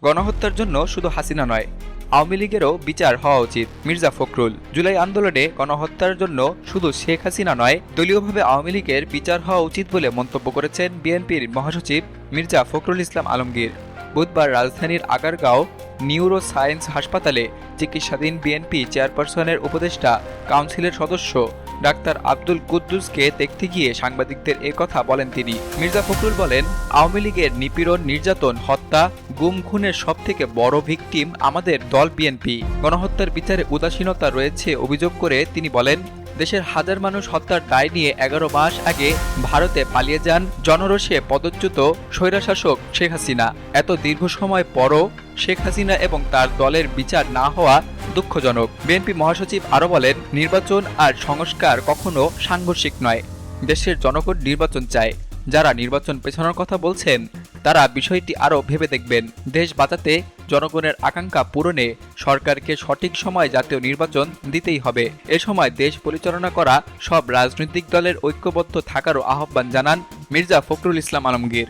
গণহত্যার জন্য শুধু হাসিনা নয়, আওয়ামী লীগেরও বিচার হওয়া উচিত। মির্জা ফখরুল। জুলাই আন্দোলনে গণহত্যার জন্য শুধু শেখ হাসিনা নয়, দলীয়ভাবে আওয়ামী লীগের বিচার হওয়া উচিত বলে মন্তব্য করেছেন বিএনপির মহাসচিব মির্জা ফখরুল ইসলাম আলমগীর। বুধবার রাজধানীর আগারগাঁও নিউরো সায়েন্স হাসপাতালে চিকিৎসাধীন বিএনপি চেয়ারপারসনের উপদেষ্টা কাউন্সিলের সদস্য ডাক্তার আব্দুল কুদ্দুসকে দেখতে গিয়ে সাংবাদিকদের কথা বলেন তিনি। মির্জা ফখরুল বলেন, আওয়ামী লীগের নিপীড়ন, নির্যাতন, হত্যা, গুম খুনের সবথেকে বড় ভিকটিম আমাদের দল বিএনপি। গণহত্যার বিচারে উদাসীনতা রয়েছে অভিযোগ করে তিনি বলেন, দেশের হাজার মানুষ হত্যার দায় নিয়ে 11 মাস আগে ভারতে পালিয়ে যান জনরোষে পদচ্যুত স্বৈরশাসক শেখ হাসিনা। এত দীর্ঘ সময় পরও শেখ হাসিনা এবং তার দলের বিচার না হওয়া দুঃখজনক। বিএনপি মহাসচিব আরও বলেন, নির্বাচন আর সংস্কার কখনো সাংঘর্ষিক নয়। দেশের জনগণ নির্বাচন চায়। যারা নির্বাচন পেছানোর কথা বলছেন তারা বিষয়টি আরও ভেবে দেখবেন। দেশ বাঁচাতে, জনগণের আকাঙ্ক্ষা পূরণে সরকারকে সঠিক সময় জাতীয় নির্বাচন দিতেই হবে। এ সময় দেশ পরিচালনা করা সব রাজনৈতিক দলের ঐক্যবদ্ধ থাকারও আহ্বান জানান মির্জা ফখরুল ইসলাম আলমগীর।